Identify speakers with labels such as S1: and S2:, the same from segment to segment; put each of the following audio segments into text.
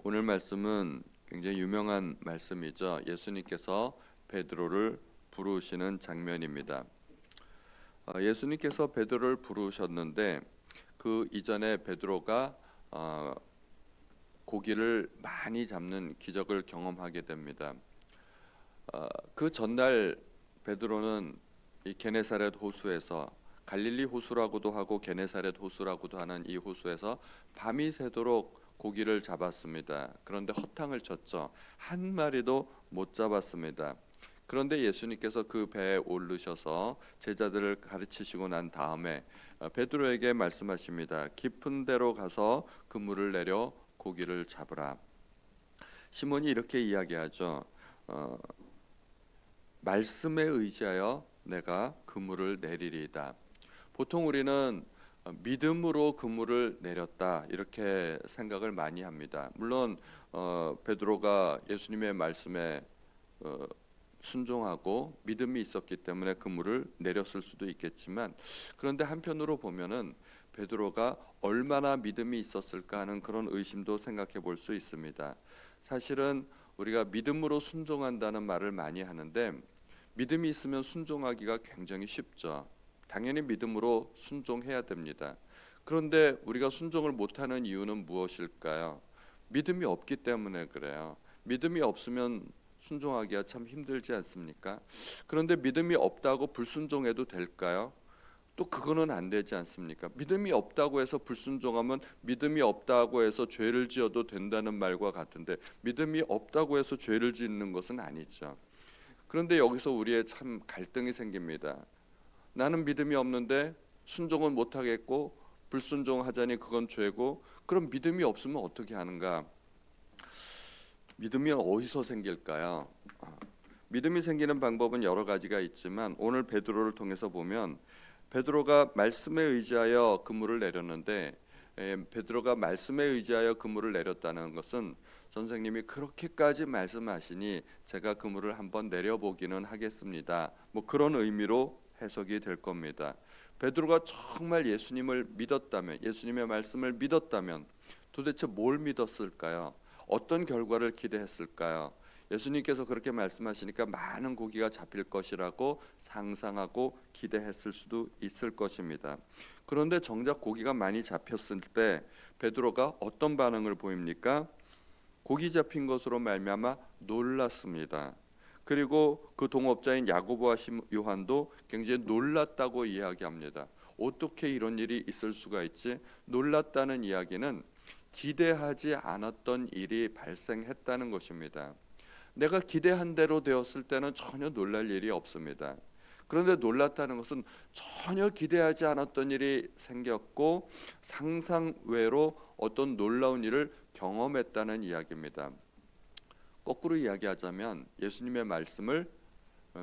S1: 오늘 말씀은 굉장히 유명한 말씀이죠. 예수님께서 베드로를 부르시는 장면입니다. 예수님께서 베드로를 부르셨는데 그 이전에 베드로가 고기를 많이 잡는 기적을 경험하게 됩니다. 그 전날 베드로는 이 게네사렛 호수에서, 갈릴리 호수라고도 하고 게네사렛 호수라고도 하는 이 호수에서 밤이 새도록 고기를 잡았습니다. 그런데 허탕을 쳤죠. 한 마리도 못 잡았습니다. 그런데 예수님께서 그 배에 오르셔서 제자들을 가르치시고 난 다음에 베드로에게 말씀하십니다. 깊은 데로 가서 그물을 내려 고기를 잡으라. 시몬이 이렇게 이야기하죠. 말씀에 의지하여 내가 그물을 내리리이다. 보통 우리는 믿음으로 그물을 내렸다 이렇게 생각을 많이 합니다. 물론 베드로가 예수님의 말씀에 순종하고 믿음이 있었기 때문에 그물을 내렸을 수도 있겠지만, 그런데 한편으로 보면은 베드로가 얼마나 믿음이 있었을까 하는 그런 의심도 생각해 볼 수 있습니다. 사실은 우리가 믿음으로 순종한다는 말을 많이 하는데 믿음이 있으면 순종하기가 굉장히 쉽죠. 당연히 믿음으로 순종해야 됩니다. 그런데 우리가 순종을 못하는 이유는 무엇일까요? 믿음이 없기 때문에 그래요. 믿음이 없으면 순종하기가 참 힘들지 않습니까? 그런데 믿음이 없다고 불순종해도 될까요? 또 그거는 안 되지 않습니까? 믿음이 없다고 해서 불순종하면 믿음이 없다고 해서 죄를 지어도 된다는 말과 같은데, 믿음이 없다고 해서 죄를 짓는 것은 아니죠. 그런데 여기서 우리의 참 갈등이 생깁니다. 나는 믿음이 없는데 순종은 못하겠고 불순종하자니 그건 죄고, 그럼 믿음이 없으면 어떻게 하는가? 믿음이 어디서 생길까요? 믿음이 생기는 방법은 여러 가지가 있지만 오늘 베드로를 통해서 보면 베드로가 말씀에 의지하여 그물을 내렸는데, 베드로가 말씀에 의지하여 그물을 내렸다는 것은 선생님이 그렇게까지 말씀하시니 제가 그물을 한번 내려보기는 하겠습니다, 뭐 그런 의미로 해석이 될 겁니다. 베드로가 정말 예수님을 믿었다면, 예수님의 말씀을 믿었다면 도대체 뭘 믿었을까요? 어떤 결과를 기대했을까요? 예수님께서 그렇게 말씀하시니까 많은 고기가 잡힐 것이라고 상상하고 기대했을 수도 있을 것입니다. 그런데 정작 고기가 많이 잡혔을 때 베드로가 어떤 반응을 보입니까? 고기 잡힌 것으로 말미암아 놀랐습니다. 그리고 그 동업자인 야고보와 요한도 굉장히 놀랐다고 이야기합니다. 어떻게 이런 일이 있을 수가 있지? 놀랐다는 이야기는 기대하지 않았던 일이 발생했다는 것입니다. 내가 기대한 대로 되었을 때는 전혀 놀랄 일이 없습니다. 그런데 놀랐다는 것은 전혀 기대하지 않았던 일이 생겼고 상상 외로 어떤 놀라운 일을 경험했다는 이야기입니다. 거꾸로 이야기하자면 예수님의 말씀을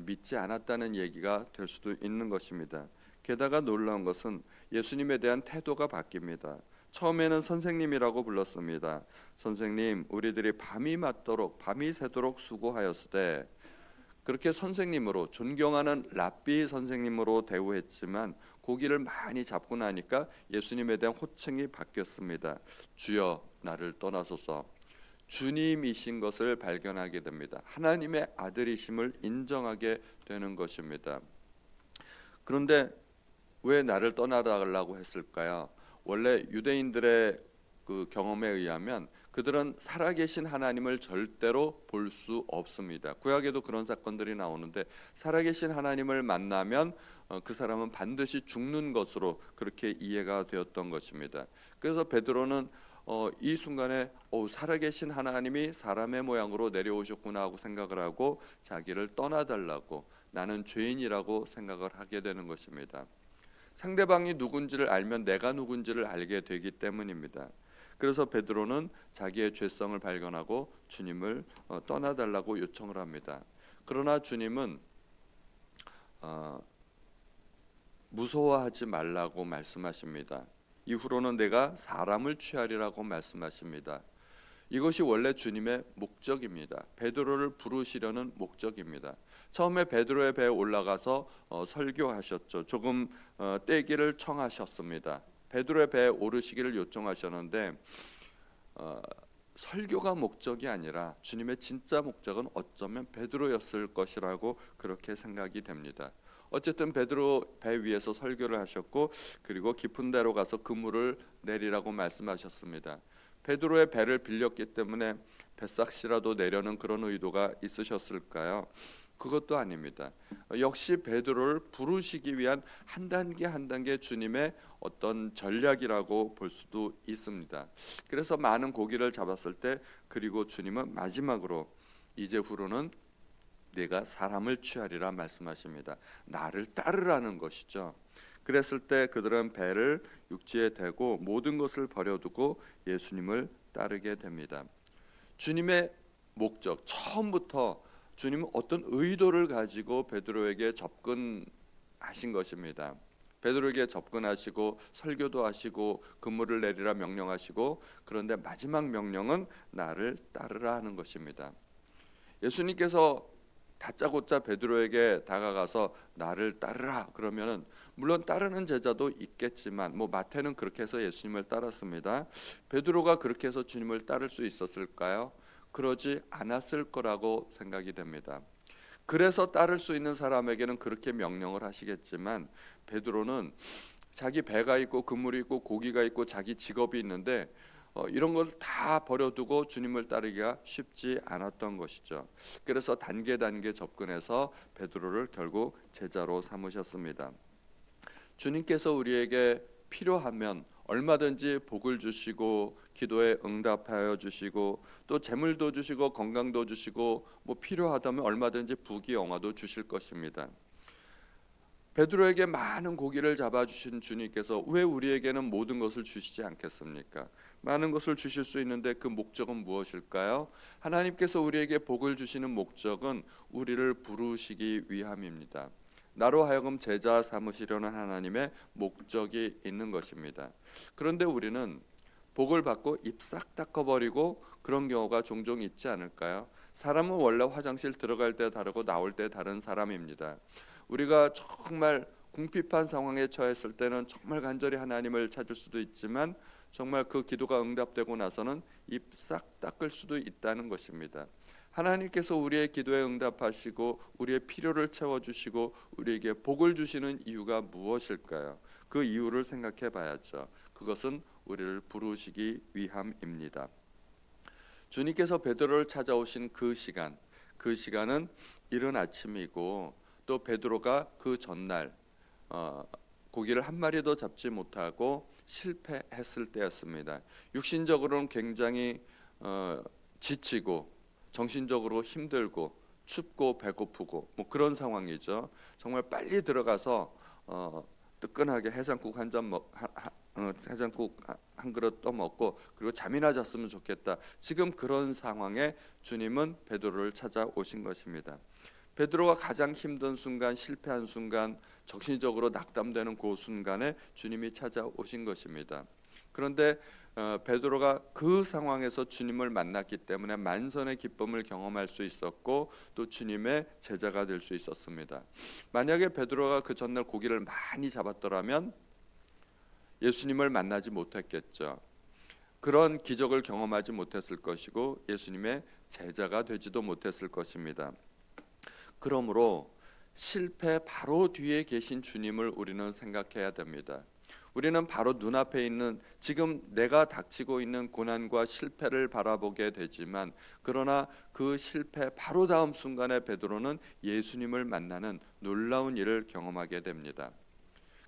S1: 믿지 않았다는 얘기가 될 수도 있는 것입니다. 게다가 놀라운 것은 예수님에 대한 태도가 바뀝니다. 처음에는 선생님이라고 불렀습니다. 선생님, 우리들이 밤이 새도록 수고하였으되, 그렇게 선생님으로, 존경하는 랍비 선생님으로 대우했지만 고기를 많이 잡고 나니까 예수님에 대한 호칭이 바뀌었습니다. 주여, 나를 떠나소서. 주님이신 것을 발견하게 됩니다. 하나님의 아들이심을 인정하게 되는 것입니다. 그런데 왜 나를 떠나달라고 했을까요? 원래 유대인들의 그 경험에 의하면 그들은 살아계신 하나님을 절대로 볼 수 없습니다. 구약에도 그런 사건들이 나오는데 살아계신 하나님을 만나면 그 사람은 반드시 죽는 것으로 그렇게 이해가 되었던 것입니다. 그래서 베드로는 이 순간에 살아계신 하나님이 사람의 모양으로 내려오셨구나 하고 생각을 하고 자기를 떠나달라고, 나는 죄인이라고 생각을 하게 되는 것입니다. 상대방이 누군지를 알면 내가 누군지를 알게 되기 때문입니다. 그래서 베드로는 자기의 죄성을 발견하고 주님을 떠나달라고 요청을 합니다. 그러나 주님은 무서워하지 말라고 말씀하십니다. 이후로는 내가 사람을 취하리라고 말씀하십니다. 이것이 원래 주님의 목적입니다. 베드로를 부르시려는 목적입니다. 처음에 베드로의 배에 올라가서 설교하셨죠. 조금 떼기를 청하셨습니다. 베드로의 배에 오르시기를 요청하셨는데 설교가 목적이 아니라 주님의 진짜 목적은 어쩌면 베드로였을 것이라고 그렇게 생각이 됩니다. 어쨌든 베드로 배 위에서 설교를 하셨고 그리고 깊은 데로 가서 그물을 내리라고 말씀하셨습니다. 베드로의 배를 빌렸기 때문에 뱃삭시라도 내려는 그런 의도가 있으셨을까요? 그것도 아닙니다. 역시 베드로를 부르시기 위한 한 단계 한 단계 주님의 어떤 전략이라고 볼 수도 있습니다. 그래서 많은 고기를 잡았을 때 그리고 주님은 마지막으로 이제후로는 내가 사람을 취하리라 말씀하십니다. 나를 따르라는 것이죠. 그랬을 때 그들은 배를 육지에 대고 모든 것을 버려두고 예수님을 따르게 됩니다. 주님의 목적, 처음부터 주님은 어떤 의도를 가지고 베드로에게 접근하신 것입니다. 베드로에게 접근하시고 설교도 하시고 그물을 내리라 명령하시고 그런데 마지막 명령은 나를 따르라 하는 것입니다. 예수님께서 다짜고짜 베드로에게 다가가서 나를 따르라 그러면은 물론 따르는 제자도 있겠지만 마태는 그렇게 해서 예수님을 따랐습니다. 베드로가 그렇게 해서 주님을 따를 수 있었을까요? 그러지 않았을 거라고 생각이 됩니다. 그래서 따를 수 있는 사람에게는 그렇게 명령을 하시겠지만 베드로는 자기 배가 있고 그물이 있고 고기가 있고 자기 직업이 있는데 이런 걸 다 버려두고 주님을 따르기가 쉽지 않았던 것이죠. 그래서 단계 접근해서 베드로를 결국 제자로 삼으셨습니다. 주님께서 우리에게 필요하면 얼마든지 복을 주시고 기도에 응답하여 주시고 또 재물도 주시고 건강도 주시고 필요하다면 얼마든지 부귀영화도 주실 것입니다. 베드로에게 많은 고기를 잡아주신 주님께서 왜 우리에게는 모든 것을 주시지 않겠습니까? 많은 것을 주실 수 있는데 그 목적은 무엇일까요? 하나님께서 우리에게 복을 주시는 목적은 우리를 부르시기 위함입니다. 나로 하여금 제자 삼으시려는 하나님의 목적이 있는 것입니다. 그런데 우리는 복을 받고 입 싹 닦아버리고 그런 경우가 종종 있지 않을까요? 사람은 원래 화장실 들어갈 때 다르고 나올 때 다른 사람입니다. 우리가 정말 궁핍한 상황에 처했을 때는 정말 간절히 하나님을 찾을 수도 있지만 정말 그 기도가 응답되고 나서는 입 싹 닦을 수도 있다는 것입니다. 하나님께서 우리의 기도에 응답하시고 우리의 필요를 채워주시고 우리에게 복을 주시는 이유가 무엇일까요? 그 이유를 생각해 봐야죠. 그것은 우리를 부르시기 위함입니다. 주님께서 베드로를 찾아오신 그 시간은 이른 아침이고 또 베드로가 그 전날 고기를 한 마리도 잡지 못하고 실패했을 때였습니다. 육신적으로는 굉장히 지치고 정신적으로 힘들고 춥고 배고프고 그런 상황이죠. 정말 빨리 들어가서 뜨끈하게 해장국 해장국 한 그릇 떠먹고 그리고 잠이나 잤으면 좋겠다. 지금 그런 상황에 주님은 베드로를 찾아오신 것입니다. 베드로가 가장 힘든 순간, 실패한 순간, 정신적으로 낙담되는 그 순간에 주님이 찾아오신 것입니다. 그런데 베드로가 그 상황에서 주님을 만났기 때문에 만선의 기쁨을 경험할 수 있었고 또 주님의 제자가 될 수 있었습니다. 만약에 베드로가 그 전날 고기를 많이 잡았더라면 예수님을 만나지 못했겠죠. 그런 기적을 경험하지 못했을 것이고 예수님의 제자가 되지도 못했을 것입니다. 그러므로 실패 바로 뒤에 계신 주님을 우리는 생각해야 됩니다. 우리는 바로 눈앞에 있는 지금 내가 닥치고 있는 고난과 실패를 바라보게 되지만 그러나 그 실패 바로 다음 순간에 베드로는 예수님을 만나는 놀라운 일을 경험하게 됩니다.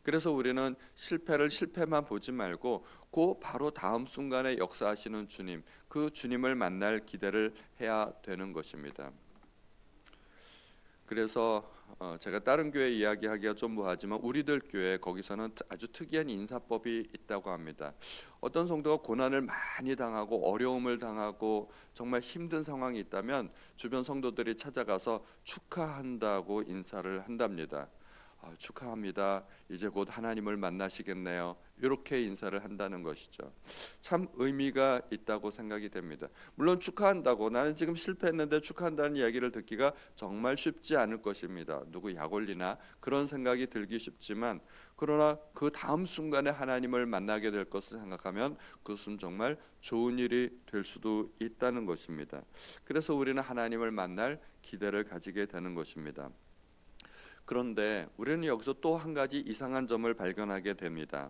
S1: 그래서 우리는 실패를 실패만 보지 말고 그 바로 다음 순간에 역사하시는 주님, 그 주님을 만날 기대를 해야 되는 것입니다. 그래서 제가 다른 교회 이야기하기가 좀 뭐하지만 우리들 교회 거기서는 아주 특이한 인사법이 있다고 합니다. 어떤 성도가 고난을 많이 당하고 어려움을 당하고 정말 힘든 상황이 있다면 주변 성도들이 찾아가서 축하한다고 인사를 한답니다. 축하합니다. 이제 곧 하나님을 만나시겠네요. 이렇게 인사를 한다는 것이죠. 참 의미가 있다고 생각이 됩니다. 물론 축하한다고, 나는 지금 실패했는데 축하한다는 이야기를 듣기가 정말 쉽지 않을 것입니다. 누구 약 올리나 그런 생각이 들기 쉽지만, 그러나 그 다음 순간에 하나님을 만나게 될 것을 생각하면 그것은 정말 좋은 일이 될 수도 있다는 것입니다. 그래서 우리는 하나님을 만날 기대를 가지게 되는 것입니다. 그런데 우리는 여기서 또 한 가지 이상한 점을 발견하게 됩니다.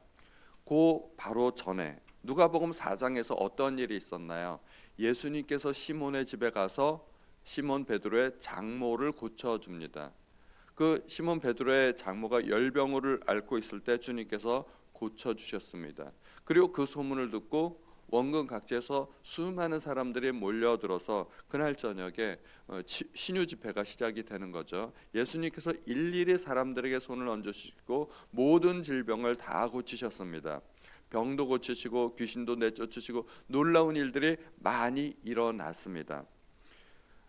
S1: 그 바로 전에 누가복음 4장에서 어떤 일이 있었나요? 예수님께서 시몬의 집에 가서 시몬 베드로의 장모를 고쳐줍니다. 그 시몬 베드로의 장모가 열병을 앓고 있을 때 주님께서 고쳐주셨습니다. 그리고 그 소문을 듣고 원근 각지에서 수많은 사람들이 몰려들어서 그날 저녁에 신유 집회가 시작이 되는 거죠. 예수님께서 일일이 사람들에게 손을 얹으시고 모든 질병을 다 고치셨습니다. 병도 고치시고 귀신도 내쫓으시고 놀라운 일들이 많이 일어났습니다.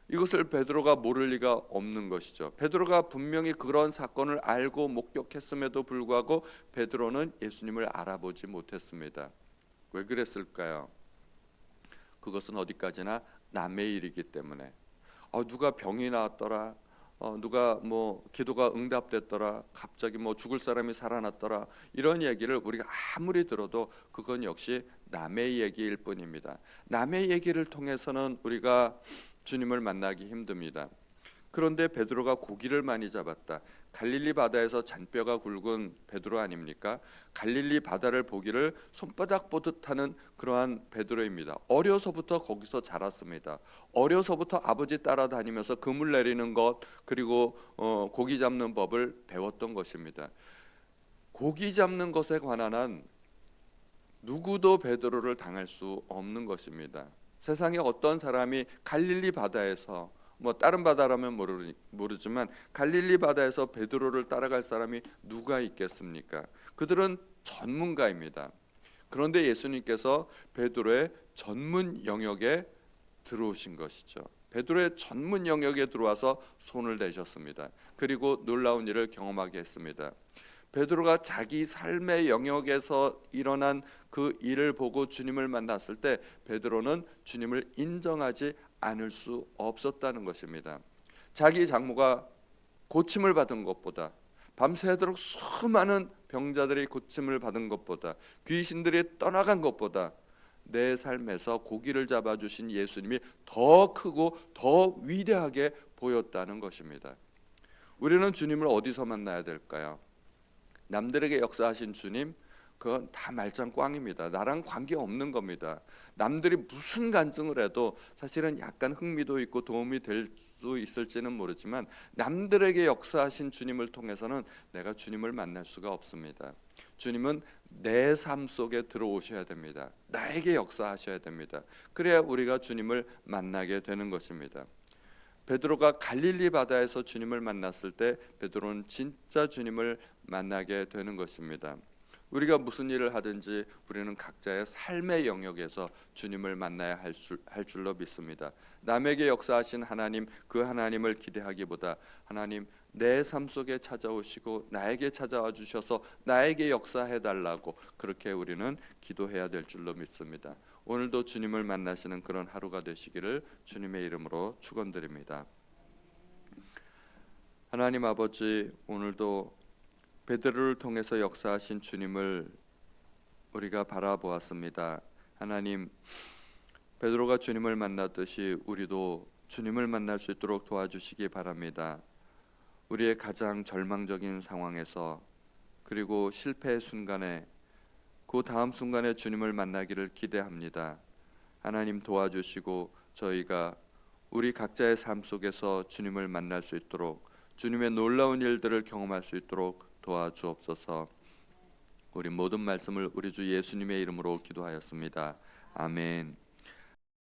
S1: 이것을 베드로가 모를 리가 없는 것이죠. 베드로가 분명히 그런 사건을 알고 목격했음에도 불구하고 베드로는 예수님을 알아보지 못했습니다. 왜 그랬을까요? 그것은 어디까지나 남의 일이기 때문에. 누가 병이 나았더라, 누가 기도가 응답됐더라, 갑자기 죽을 사람이 살아났더라, 이런 얘기를 우리가 아무리 들어도 그건 역시 남의 얘기일 뿐입니다. 남의 얘기를 통해서는 우리가 주님을 만나기 힘듭니다. 그런데 베드로가 고기를 많이 잡았다. 갈릴리 바다에서 잔뼈가 굵은 베드로 아닙니까? 갈릴리 바다를 보기를 손바닥 보듯 하는 그러한 베드로입니다. 어려서부터 거기서 자랐습니다. 어려서부터 아버지 따라다니면서 그물 내리는 것, 그리고 고기 잡는 법을 배웠던 것입니다. 고기 잡는 것에 관한 한 누구도 베드로를 당할 수 없는 것입니다. 세상에 어떤 사람이 갈릴리 바다에서 다른 바다라면 모르지만 갈릴리 바다에서 베드로를 따라갈 사람이 누가 있겠습니까? 그들은 전문가입니다. 그런데 예수님께서 베드로의 전문 영역에 들어오신 것이죠. 베드로의 전문 영역에 들어와서 손을 대셨습니다. 그리고 놀라운 일을 경험하게 했습니다. 베드로가 자기 삶의 영역에서 일어난 그 일을 보고 주님을 만났을 때 베드로는 주님을 인정하지 않을 수 없었다는 것입니다. 자기 장모가 고침을 받은 것보다, 밤새도록 수많은 병자들이 고침을 받은 것보다, 귀신들이 떠나간 것보다 내 삶에서 고기를 잡아주신 예수님이 더 크고 더 위대하게 보였다는 것입니다. 우리는 주님을 어디서 만나야 될까요? 남들에게 역사하신 주님, 그건 다 말짱 꽝입니다. 나랑 관계없는 겁니다. 남들이 무슨 간증을 해도 사실은 약간 흥미도 있고 도움이 될 수 있을지는 모르지만 남들에게 역사하신 주님을 통해서는 내가 주님을 만날 수가 없습니다. 주님은 내 삶 속에 들어오셔야 됩니다. 나에게 역사하셔야 됩니다. 그래야 우리가 주님을 만나게 되는 것입니다. 베드로가 갈릴리 바다에서 주님을 만났을 때 베드로는 진짜 주님을 만나게 되는 것입니다. 우리가 무슨 일을 하든지 우리는 각자의 삶의 영역에서 주님을 만나야 할 줄로 믿습니다. 남에게 역사하신 하나님, 그 하나님을 기대하기보다 하나님 내 삶 속에 찾아오시고 나에게 찾아와 주셔서 나에게 역사해 달라고 그렇게 우리는 기도해야 될 줄로 믿습니다. 오늘도 주님을 만나시는 그런 하루가 되시기를 주님의 이름으로 축원드립니다. 하나님 아버지, 오늘도 베드로를 통해서 역사하신 주님을 우리가 바라보았습니다. 하나님, 베드로가 주님을 만났듯이 우리도 주님을 만날 수 있도록 도와주시기 바랍니다. 우리의 가장 절망적인 상황에서, 그리고 실패의 순간에, 그 다음 순간에 주님을 만나기를 기대합니다. 하나님 도와주시고 저희가 우리 각자의 삶 속에서 주님을 만날 수 있도록, 주님의 놀라운 일들을 경험할 수 있도록 도와주옵소서. 우리 모든 말씀을 우리 주 예수님의 이름으로 기도하였습니다. 아멘.